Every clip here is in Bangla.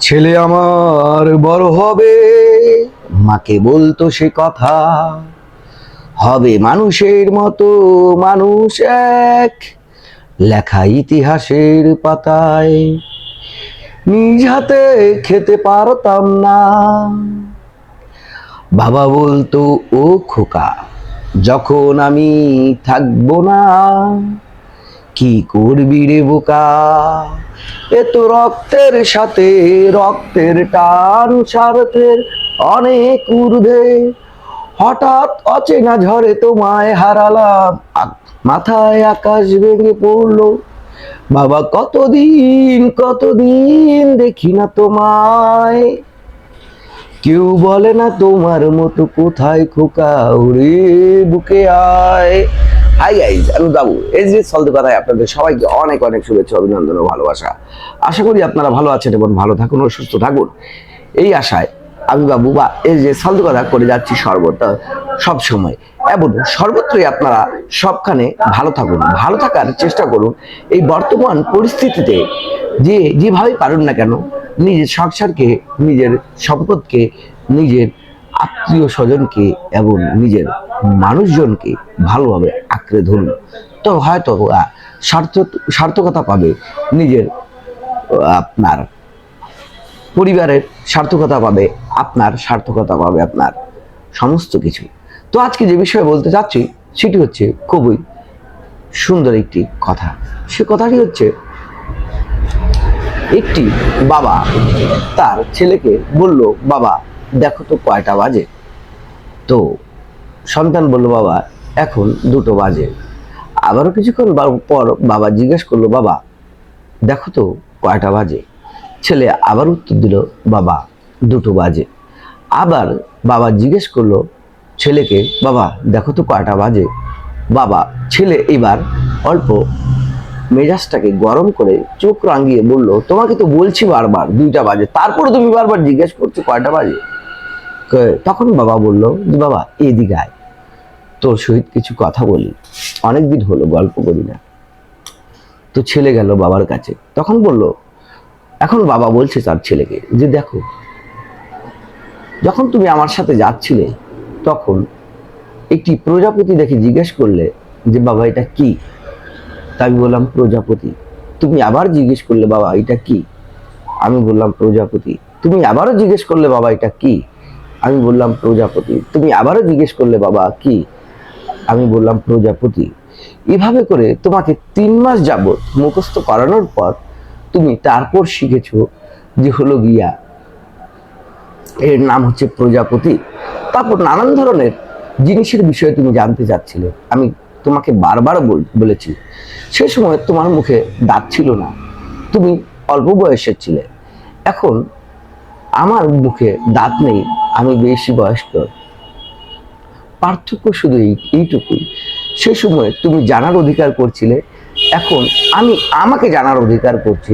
ছেলে আমার বড় হবে, মাকে বলতো সে কথা, হবে মানুষের মতো মানুষ এক, লেখা ইতিহাসের পাতায়। নিজ হাতে খেতে পারতাম না, বাবা বলতো ও খোকা, যখন আমি থাকবো না, কি করবি রে বোকা। এ তো রক্তের সাথে রক্তের টান, স্বার্থের অনেক ঊর্ধ্বে, হঠাৎ অচেনা ঝড়ে তোমায় হারালাম, মাথায় আকাশ ভেঙে পড়লো। বাবা কতদিন কতদিন দেখি না তোমায়, কেউ বলে না তোমার মতো কোথায় খোকা, ওরে বুকে আয়। হাই গাইজ, আমি বাবু এসডি সলতে কথায় আপনাদের সবাইকে অনেক অনেক শুভেচ্ছা, অভিনন্দন ও ভালোবাসা। আশা করি আপনারা ভালো আছেন এবং ভালো থাকুন ও সুস্থ থাকুন, এই আশায় আমি বাবু বা এসডি সলতে কথা করে যাচ্ছি সর্বদা সব সময়, এবং সর্বত্রই আপনারা সবখানে ভালো থাকুন, ভালো থাকার চেষ্টা করুন। এই বর্তমান পরিস্থিতিতে যেভাবেই পারুন না কেন, নিজের সংসারকে, নিজের সম্পদকে, নিজের আত্মীয় স্বজনকে এবং নিজের মানুষজনকে ভালোভাবে আঁকড়ে ধরুন। তো হয়তো সার্থকতা পাবে নিজের, আপনার পরিবারের সার্থকতা পাবে, আপনার সার্থকতা পাবে আপনার সমস্ত কিছু। তো আজকে যে বিষয়ে বলতে চাচ্ছি সেটি হচ্ছে খুবই সুন্দর একটি কথা। সে কথাটি হচ্ছে, একটি বাবা তার ছেলেকে বলল, বাবা দেখো তো কয়টা বাজে। তো সন্তান বলল, বাবা এখন 2টো বাজে। আবারও কিছুক্ষণ পর বাবা জিজ্ঞেস করলো, বাবা দেখো তো কয়টা বাজে। ছেলে আবার উত্তর দিল, বাবা 2টো বাজে। আবার বাবা জিজ্ঞেস করলো ছেলেকে, বাবা দেখো তো কয়টা বাজে। ছেলে এবার অল্প মেজাজটাকে গরম করে চোখ রাঙিয়ে বলল, তোমাকে তো বলছি বারবার 2টা বাজে, তারপরে তুমি বারবার জিজ্ঞেস করছো কয়টা বাজে। তখন বাবা বলল যে, বাবা এদিকে আয়, তোর সহিত কিছু কথা বলি, অনেকদিন হলো গল্প করি না। তো ছেলে গেল বাবার কাছে, তখন বলল, এখন বাবা বলছে তার ছেলেকে যে, দেখো যখন তুমি আমার সাথে যাচ্ছিলে তখন একটি প্রজাপতি দেখে জিজ্ঞেস করলে যে, বাবা এটা কি। তা আমি বললাম প্রজাপতি। তুমি আবার জিজ্ঞেস করলে, বাবা এটা কি। আমি বললাম প্রজাপতি। তুমি আবারও জিজ্ঞেস করলে, বাবা এটা কি। আমি বললাম প্রজাপতি। তুমি আবারও জিজ্ঞেস করলে, বাবা কি। আমি বললাম প্রজাপতি। এভাবে করে তোমাকে 3 মাস যাবত মুখস্থ করানোর পর তুমি তারপর শিখেছো যে হলো গিয়া এর নাম হচ্ছে প্রজাপতি। তারপর নানান ধরনের জিনিসের বিষয়ে তুমি জানতে চাচ্ছিলে, আমি তোমাকে বারবার বলেছি। সে সময় তোমার মুখে দাঁত ছিল না, তুমি অল্প বয়সের ছিলে। এখন আমার মুখে দাঁত নেই, আমি বেশি বয়স্ক। পার্থক্য শুধু এইটুকুই, সে সময় তুমি জানার অধিকার করছিলে, এখন আমি আমাকে জানার অধিকার করছি।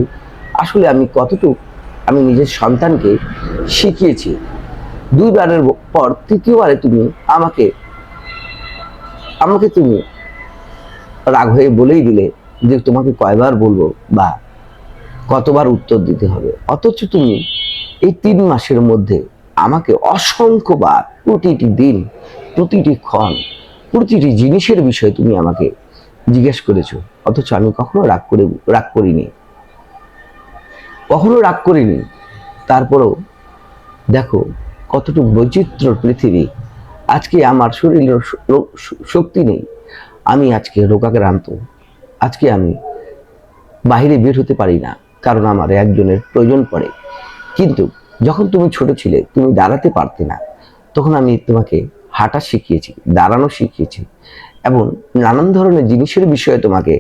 আসলে আমি কতটুকু আমি নিজের সন্তানকে শিখিয়েছি। 2বারের পর 3য়বারে তুমি আমাকে তুমি রাগ হয়ে বলেই দিলে যে তোমাকে কয়বার বলবো বা কতবার উত্তর দিতে হবে। অথচ তুমি এই 3 মাসের মধ্যে আমাকে অসংখ্যবার, প্রতিটি দিন, প্রতিটি ক্ষণ, প্রতিটি জিনিসের বিষয়ে তুমি আমাকে জিজ্ঞেস করেছো। অথচ আমি কখনো রাগ করিনি। তারপরেও দেখো কতটুকু বৈচিত্র্য পৃথিবী। আজকে আমার শরীরের শক্তি নেই, আমি আজকে রোগাক্রান্ত। আজকে আমি বাইরে বের হতে পারি না, কারণ আমার একজনের প্রয়োজন পড়ে। কিন্তু যখন তুমি ছোট ছিলে, তুমি দাঁড়াতে পারতে না, তখন আমি তোমাকে হাঁটা শিখিয়েছি, দাঁড়ানো শিখিয়েছি এবং নানান ধরনের জিনিসের বিষয়ে তোমাকে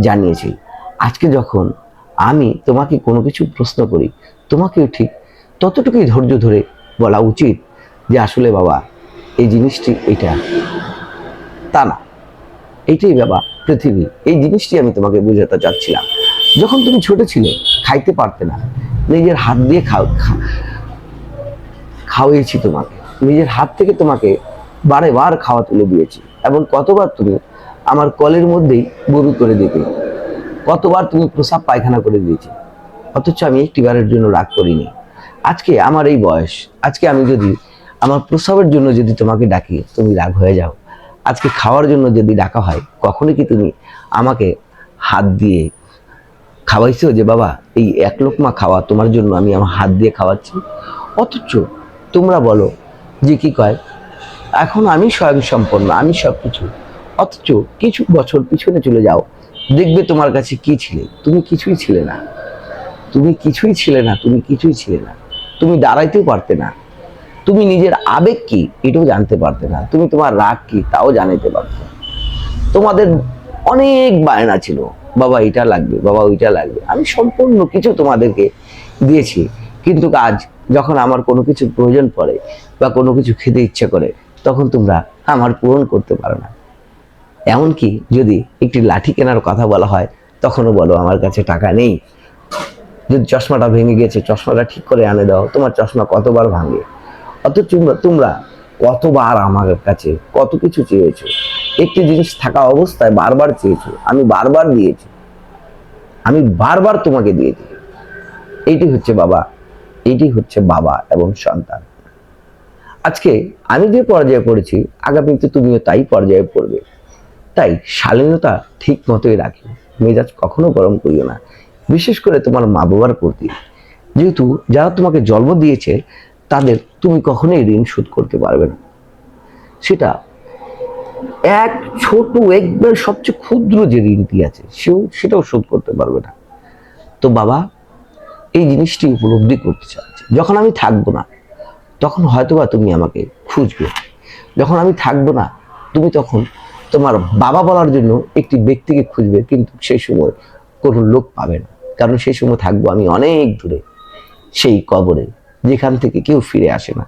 জানিয়েছি। আজকে যখন আমি তোমাকে কোনো কিছু প্রশ্ন করি, তোমাকেও ঠিক ততটুকুই ধৈর্য ধরে বলা উচিত যে আসলে বাবা এই জিনিসটি এটা, তা না, এইটাই বাবা পৃথিবী। এই জিনিসটি আমি তোমাকে বোঝাতে চাচ্ছিলাম। যখন তুমি ছোট ছিলে, খাইতে পারতে না, নিজের হাত দিয়ে খাওয়িয়েছি তোমাকে, নিজের হাত থেকে তোমাকে বারে বার খাওয়া তুলে দিয়েছি, এবং কতবার তুমি আমার কলের মধ্যেই বমি করে দিতে, কতবার তুমি প্রসাব পায়খানা করে দিয়েছি। অথচ আমি একটিবারের জন্য রাগ করিনি। আজকে আমার এই বয়স, আজকে আমি যদি আমার প্রসবের জন্য যদি তোমাকে ডাকি তুমি রাগ হয়ে যাও, আজকে খাওয়ার জন্য যদি ডাকা হয় কখনো কি তুমি আমাকে হাত দিয়ে খাওয়াইছো যে বাবা এই এক লোকমা খাওয়া তোমার জন্য আমি আমার হাত দিয়ে খাওয়াচ্ছি? অথচ তোমরা বলো যে কি কয় এখন আমি স্বয়ংসম্পন্ন, আমি সব কিছু। অথচ কিছু বছর পিছনে চলে যাও, দেখবে তোমার কাছে কি ছিলে? তুমি কিছুই ছিলে না, তুমি কিছুই ছিলে না, তুমি কিছুই ছিলে না। তুমি দাঁড়াইতেও পারতে না, তুমি নিজের আবেগ কি এটাও জানতে পারতে না, তুমি তোমার রাগ কি তাও জানাইতে পারতে না। তোমাদের অনেক বায়না ছিল, বাবা এটা লাগবে, বাবা ওইটা লাগবে। আমি সম্পূর্ণ কিছু তোমাদেরকে দিয়েছি, কিন্তু আজ যখন আমার কোনো কিছুর প্রয়োজন পড়ে বা কোনো কিছু খেতে ইচ্ছে করে তখন তোমরা আমার পূরণ করতে পারো না। এমনকি যদি একটি লাঠি কেনার কথা বলা হয় তখনও বলো আমার কাছে টাকা নেই। যদি চশমাটা ভেঙে গেছে চশমাটা ঠিক করে আনে দাও, তোমার চশমা কতবার ভাঙে। অথচ তোমরা কতবার আমার কাছে কত কিছু চেয়েছো, একটি জিনিস থাকা অবস্থায় বারবার চেয়েছো, আমি বারবার দিয়েছি, আমি বারবার তোমাকে দিয়েছি। এইটি হচ্ছে বাবা, এইটি হচ্ছে বাবা এবং সন্তান। আজকে আমি যে পর্যায়ে পড়েছি আগামীতে তুমিও তাই পর্যায়ে পড়বে। তাই শালীনতা ঠিক মতোই রাখি, মেজাজ কখনো গরম করিও না, বিশেষ করে তোমার মা বাবার প্রতি। যেহেতু যারা তোমাকে জন্ম দিয়েছে তাদের তুমি কখনোই ঋণ শোধ করতে পারবে না। সেটা এক ছোট একবার সবচেয়ে ক্ষুদ্র যে ঋণটি আছে সেটাও শোধ করতে পারবে না। তো বাবা এই জিনিসটি উপলব্ধি করতে চাচ্ছি, যখন আমি থাকবো না তখন হয়তোবা তুমি আমাকে খুঁজবে। যখন আমি থাকবো না তুমি তখন তোমার বাবা বলার জন্য একটি ব্যক্তিকে খুঁজবে, কিন্তু সেই সময় কোনো লোক পাবে না, কারণ সেই সময় থাকবো আমি অনেক দূরে, সেই কবরে যেখান থেকে কেউ ফিরে আসে না,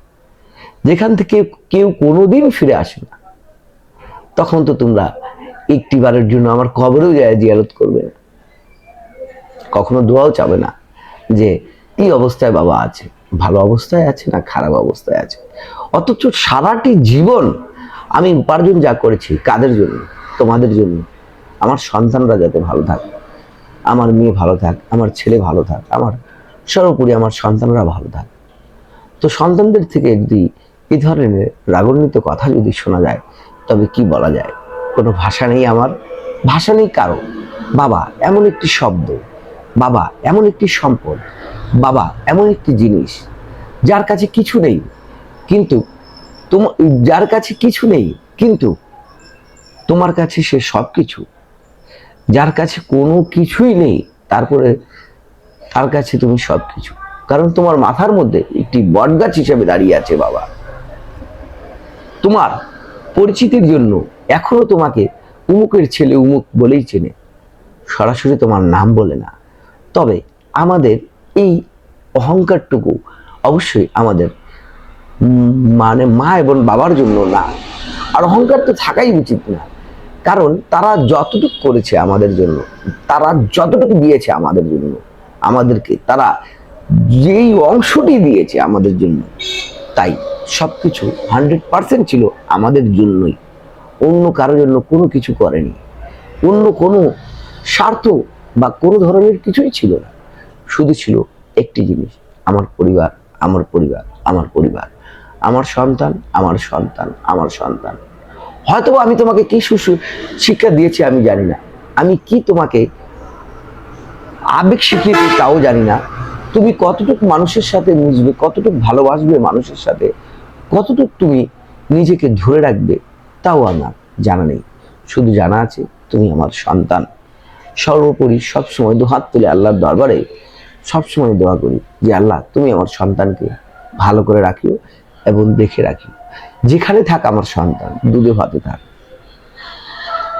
যেখান থেকে কেউ কোনোদিন ফিরে আসে না। তখন তো তোমরা একটি বারের জন্য আমার কবরেও যায় জিয়ারত করবে না, কখনো দোয়াও চাবে না যে কি অবস্থায় বাবা আছে, ভালো অবস্থায় আছে না খারাপ অবস্থায় আছে। অথচ সারাটি জীবন আমি উপার্জন যা করেছি কাদের জন্য? তোমাদের জন্য। আমার সন্তানরা যাতে ভালো থাকে, আমার মেয়ে ভালো থাক, আমার ছেলে ভালো থাক, আমার সর্বোপরি আমার সন্তানরা ভালো থাক। তো সন্তানদের থেকে যদি এই ধরনের রাগান্বিত কথা যদি শোনা যায় তবে কি বলা যায়? কোনো ভাষা নেই আমার, ভাষা নেই কারো। বাবা এমন একটি শব্দ, বাবা এমন একটি সম্পদ, বাবা এমন একটি জিনিস যার কাছে কিছু নেই, কিন্তু যার কাছে কিছু নেই কিন্তু তোমার কাছে সে সব কিছু। যার কাছে কোনো কিছুই নেই তারপরে তার কাছে তুমি সব কিছু, কারণ তোমার মাথার মধ্যে একটি বটগাছ হিসেবে দাঁড়িয়ে আছে বাবা। তোমার পরিচিতির জন্য এখনো তোমাকে উমুকের ছেলে উমুক বলেই চেনে, সরাসরি তোমার নাম বলে না। তবে আমাদের এই অহংকারটুকু অবশ্যই আমাদের মানে মা এবং বাবার জন্য না। আর অহংকার তো থাকাই উচিত না, কারণ তারা যতটুকু করেছে আমাদের জন্য, তারা যতটুকু দিয়েছে আমাদের জন্য, আমাদেরকে তারা যেই অংশটি দিয়েছে আমাদের জন্য, তাই সবকিছু 100% ছিল আমাদের জন্যই, অন্য কারোর জন্য কোনো কিছু করেনি, অন্য কোনো স্বার্থ বা কোনো ধরনের কিছুই ছিল না। শুধু ছিল একটি জিনিস, আমার পরিবার, আমার পরিবার, আমার পরিবার, আমার সন্তান, আমার সন্তান, আমার সন্তান। হয়তো আমি তোমাকে কি শিক্ষা দিয়েছি আমি জানি না, আমি কি তোমাকে আবেগ শিখিয়েছি তাও জানি না, তুমি কতটুকু মানুষের সাথে মিশবে, কতটুকু ভালোবাসবে মানুষের সাথে, কতটুকু তুমি নিজেকে ধরে রাখবে তাও আমার জানা নেই। শুধু জানা আছে তুমি আমার সন্তান। সর্বোপরি সবসময় দুহাত তুলে আল্লাহর দরবারে সবসময় দোয়া করি যে আল্লাহ তুমি আমার সন্তানকে ভালো করে রাখিও এবং দেখে রাখিও। যেখানে থাক আমার সন্তান দুধে ভাতে থাক,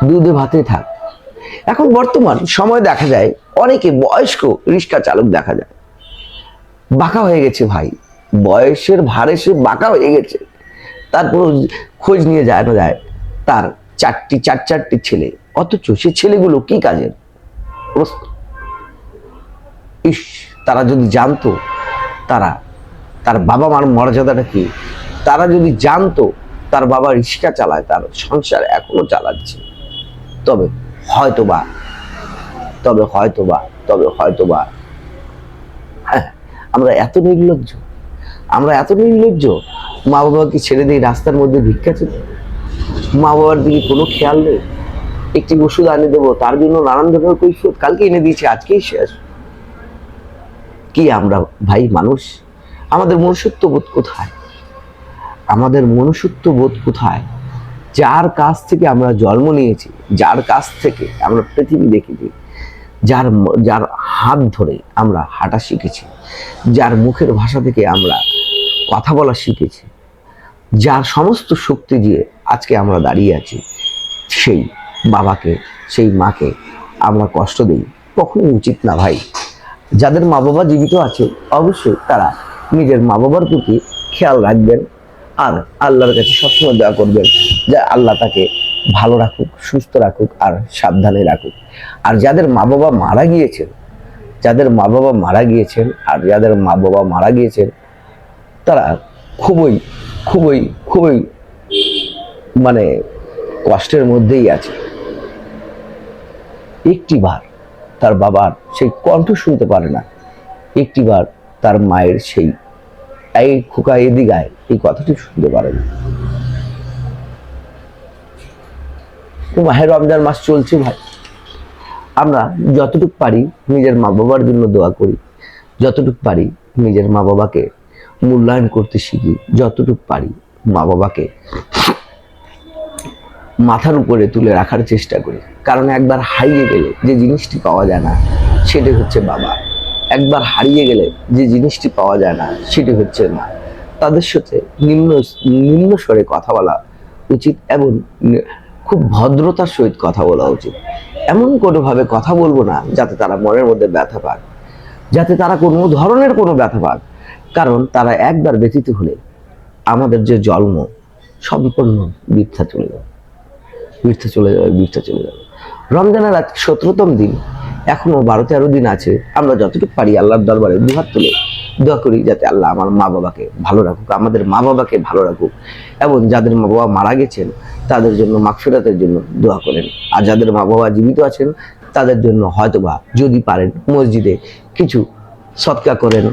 দুধে ভাতে থাক। এখন বর্তমান সময় দেখা যায় অনেকে বয়স্ক রিক্সা চালক দেখা যায় বাঁকা হয়ে গেছে ভাই, বয়সের ভারে সে বাঁকা হয়ে গেছে। তারপর খোঁজ নিয়ে যায় না যায় তার চারটি ছেলে, অথচ সে ছেলেগুলো কি কাজের? ইস, তারা যদি জানতো তারা তার বাবা মার মর্যাদাটা কি, তারা যদি জানতো তার বাবা রিক্সা চালায়, তার সংসার এখনো চালাচ্ছে, তবে হয়তোবা তবে হয়তোবা তবে হয়তোবা হ্যাঁ, আমরা এত নির্লজ্জ আমরা এত নির্লজ্জ, মা বাবাকে ছেড়ে দিয়ে রাস্তার মধ্যে ভিক্ষা চেয়ে, মা বাবার দিকে কোনো খেয়াল নেই। একটি ওষুধ আনে দেবো, তার জন্য নানান ধরনের কৈফিয়ত, কালকে এনে দিয়েছি আজকেই শেষ। কি আমরা ভাই মানুষ? আমাদের মনুষ্যত্ব বোধ কোথায়? আমাদের মনুষ্যত্ব বোধ কোথায়? যার কাছ থেকে আমরা জন্ম নিয়েছি, যার কাছ থেকে আমরা পৃথিবী দেখেছি, যার যার হাত ধরে আমরা হাঁটা শিখেছি, যার মুখের ভাষা থেকে আমরা কথা বলা শিখেছি, যার সমস্ত শক্তি দিয়ে আজকে আমরা দাঁড়িয়ে আছি, সেই বাবাকে, সেই মাকে আমরা কষ্ট দিই, কখনোই উচিত না ভাই। যাদের মা বাবা জীবিত আছে অবশ্যই তারা নিজের মা বাবার প্রতি খেয়াল রাখবেন, আর আল্লাহর কাছে সবসময় দোয়া করবেন যে আল্লাহ তাকে ভালো রাখুক, সুস্থ রাখুক, আর সাবধানে রাখুক। আর যাদের মা বাবা মারা গিয়েছেন, যাদের মা বাবা মারা গিয়েছেন আর যাদের মা বাবা মারা গিয়েছেন, তারা খুবই খুবই খুবই মানে কষ্টের মধ্যেই আছে। একটিবার তার বাবার সেই কণ্ঠ শুনতে পারে না, একটিবার তার মায়ের সেই এই খোকা এদিগায় এই কথাটি শুনতে পারে না। মাহে রমজান মাস চলছে ভাই, আমরা যতটুকু পারি নিজের মা বাবার জন্য দোয়া করি, যতটুকু পারি নিজের মা বাবাকে মূল্যায়ন করতে শিখি, যতটুকু পারি মা বাবাকে মাথার উপরে তুলে রাখার চেষ্টা করি। কারণ একবার হারিয়ে গেলে যে জিনিসটি পাওয়া যায় না সেটি হচ্ছে বাবা, একবার হারিয়ে গেলে যে জিনিসটি পাওয়া যায় না সেটি হচ্ছে মা। তাদের সাথে নিম্ন স্বরে কথা বলা উচিত এবং খুব ভদ্রতার সহিত কথা বলা উচিত। এমন কোনোভাবে কথা বলবো না যাতে তারা মনের মধ্যে ব্যথা পাক, যাতে তারা কোনো ধরনের কোনো ব্যথা পাক। কারণ তারা একবার ব্যথিত হলে আমাদের যে জন্ম সম্পূর্ণ বৃথা চলে যাবে, বৃথা চলে যাবে, বৃথা চলে যাবে। রমজানের আজ 17তম দিন, এখনো 12-13 দিন আছে। আমরা যতটুকু পারি আল্লাহর দরবারে দুহাত তুলে দোয়া করি যাতে আল্লাহ আমার মা বাবাকে ভালো রাখুক, আমাদের মা বাবাকে ভালো রাখুক, এবং যাদের মা বাবা মারা গেছেন তাদের জন্য মাগফিরাতের জন্য দোয়া করেন। আর যাদের মা বাবা জীবিত আছেন তাদের জন্য হয়তোবা যদি পারেন মসজিদে কিছু সদকা করেন,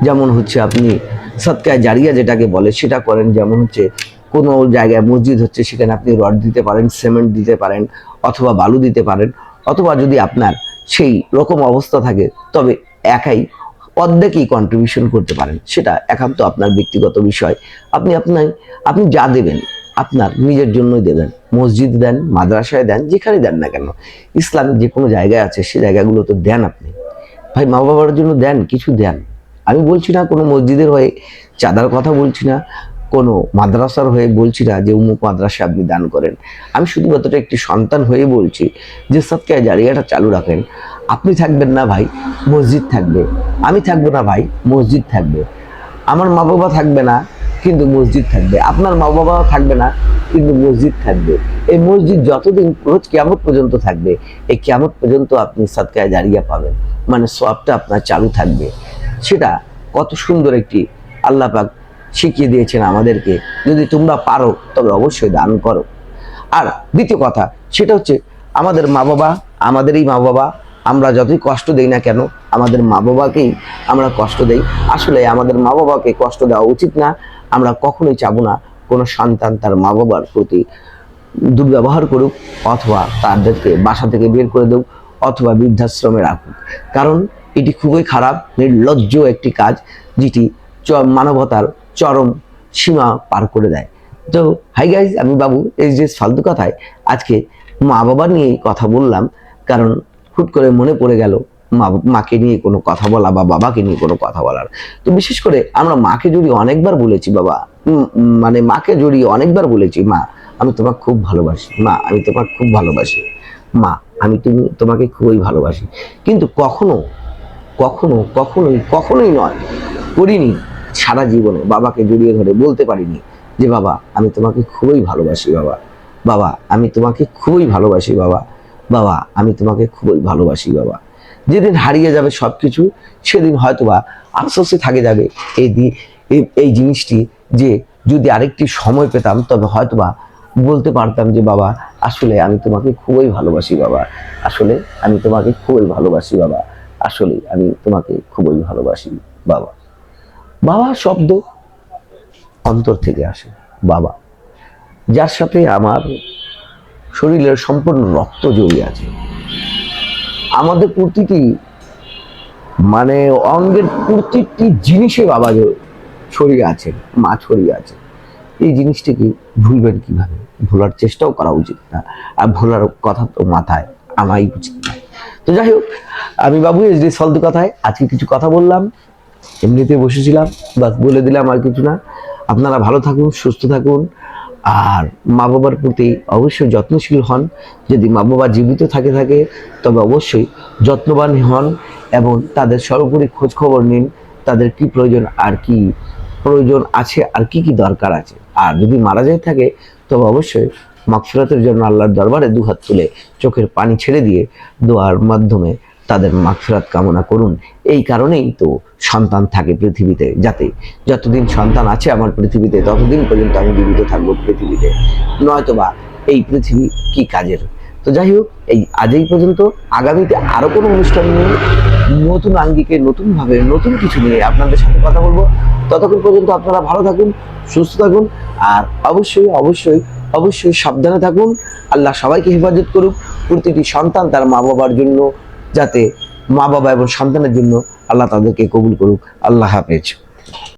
যেমন হচ্ছে আপনি সদকায়ে জারিয়া যেটাকে বলে সেটা করেন। যেমন হচ্ছে কোনো জায়গায় মসজিদ হচ্ছে সেখানে আপনি রড দিতে পারেন, সিমেন্ট দিতে পারেন, অথবা বালু দিতে পারেন, অথবা যদি আপনার সেই রকম অবস্থা থাকে তবে একাই অর্ধেকই কন্ট্রিবিউশন করতে পারেন। সেটা একান্ত আপনার ব্যক্তিগত বিষয়। আপনি যা দেবেন আপনার নিজের জন্যই দেবেন। মসজিদ দেন, মাদ্রাসায় দেন, যেখানে দেন না কেন, ইসলামের যে কোনো জায়গায় আছে সে জায়গাগুলো তো দেন আপনি ভাই, মা বাবার জন্য দেন, কিছু দেন। আমি বলছি না কোনো মসজিদের হয়ে চাঁদার কথা বলছি না, কোনো মাদ্রাসার হয়ে বলছি না যে অমুক মাদ্রাসা আপনি দান করেন। আমি শুধুমাত্র একটি সন্তান হয়ে বলছি যে সদকায়ে জারিয়াটা চালু রাখেন। আপনি থাকবেন না ভাই, মসজিদ থাকবে। আমি থাকবো না ভাই, মসজিদ থাকবে। আমার মা বাবা থাকবে না কিন্তু মসজিদ থাকবে, আপনার মা বাবা থাকবে না কিন্তু মসজিদ থাকবে। এই মসজিদ যতদিন রোজ কিয়ামত পর্যন্ত থাকবে, এই কিয়ামত পর্যন্ত আপনি সদকায়ে জারিয়া পাবেন, মানে সওয়াবটা আপনার চালু থাকবে। সেটা কত সুন্দর একটি আল্লাহ পাক শিখিয়ে দিয়েছেন আমাদেরকে। যদি তোমরা পারো তবে অবশ্যই দান করো। আর দ্বিতীয় কথা সেটা হচ্ছে আমাদের মা বাবা, আমাদেরই মা বাবা, আমরা যতই কষ্ট দেই না কেন আমাদের মা বাবাকেই আমরা কষ্ট দেই। আসলে আমাদের মা বাবাকে কষ্ট দেওয়া উচিত না। আমরা কখনোই চাবো না কোনো সন্তান তার মা বাবার প্রতি দুর্ব্যবহার করুক, অথবা তাদেরকে বাসা থেকে বের করে দেব, অথবা বৃদ্ধাশ্রমে রাখুক। কারণ এটি খুবই খারাপ, নির্লজ্জ একটি কাজ, যেটি মানবতার চরম সীমা পার করে দেয়। তো হাই গাইজ, আমি বাবু, এই যে ফালতু কথায় আজকে মা বাবা নিয়ে কথা বললাম, কারণ হুট করে মনে পড়ে গেল মাকে নিয়ে কোনো কথা বলা বা বাবাকে নিয়ে কোনো কথা বলার। তো বিশেষ করে আমরা মাকে জড়িয়ে অনেকবার বলেছি বাবা, মানে মাকে জড়িয়ে অনেকবার বলেছি, মা আমি তোমাকে খুব ভালোবাসি, মা আমি তোমাকে খুব ভালোবাসি, মা আমি তোমাকে খুবই ভালোবাসি। কিন্তু কখনো কখনো কখনোই কখনোই নয়, করিনি সারা জীবনে বাবাকে জড়িয়ে ধরে বলতে পারিনি যে বাবা আমি তোমাকে খুবই ভালোবাসি, বাবা বাবা আমি তোমাকে খুবই ভালোবাসি, বাবা বাবা আমি তোমাকে খুবই ভালোবাসি। বাবা যেদিন হারিয়ে যাবে সবকিছু সেদিন হয়তোবা আফসোসে থাকে যাবে এই জিনিসটি, যে যদি আরেকটি সময় পেতাম তবে হয়তোবা বলতে পারতাম যে বাবা আসলে আমি তোমাকে খুবই ভালোবাসি, বাবা আসলে আমি তোমাকে খুবই ভালোবাসি, বাবা আসলে আমি তোমাকে খুবই ভালোবাসি বাবা। বাবা শব্দ অন্তর থেকে আসে। বাবা, যার সাথে আমার শরীরের সম্পূর্ণ রক্ত জড়িয়ে আছে। আমাদের প্রতিটি মানে অঙ্গের প্রতিটি জিনিসে বাবা ছড়িয়ে আছে, মা ছড়িয়ে আছে। এই জিনিসটিকে ভুলবেন কিভাবে? ভোলার চেষ্টাও করা উচিত না, আর ভোলার কথা তো মাথায় আনাই উচিত না। তো যাই হোক, আমি বাবু এসডি ফালতু কথায় আজকে কিছু কথা বললাম, এমনিতে বসেছিলাম, বাস বলে দিলাম, আর কিছু না। আপনারা ভালো থাকুন, সুস্থ থাকুন, আর মা বাবার প্রতি অবশ্যই যত্নশীল হন। যদি মা বাবা জীবিত থাকে তবে অবশ্যই যত্নবান হন এবং তাদের সর্বোপরি খোঁজ খবর নিন, তাদের কি প্রয়োজন, আর কি প্রয়োজন আছে, আর কি কি দরকার আছে। আর যদি মারা যায় থাকে তবে অবশ্যই মাগফিরাতের জন্য আল্লাহর দরবারে দুহাত তুলে চোখের পানি ছেড়ে দিয়ে দোয়ার মাধ্যমে তাদের মাগফিরাত কামনা করুন। এই কারণেই তো সন্তান থাকে পৃথিবীতে, যাতে যতদিন সন্তান আছে আমার পৃথিবীতে ততদিন পর্যন্ত আমি জীবিত থাকবো পৃথিবীতে, নয়তোবা এই পৃথিবী কি কাজের। তো যাই হোক, আজ এই পর্যন্ত। আগামীতে আরো কোনো অনুষ্ঠান নিয়ে, নতুন আঙ্গিকে, নতুনভাবে, নতুন কিছু নিয়ে আপনাদের সাথে কথা বলবো। ততক্ষণ পর্যন্ত আপনারা ভালো থাকুন, সুস্থ থাকুন, আর অবশ্যই অবশ্যই অবশ্যই সাবধানে থাকুন। আল্লাহ সবাইকে হেফাজত করুক। প্রতিটি সন্তান তার মা বাবার জন্য, যাতে মা বাবা এবং সন্তানের জন্য আল্লাহ তাদেরকে কবুল করুক। আল্লাহ হাফেজ।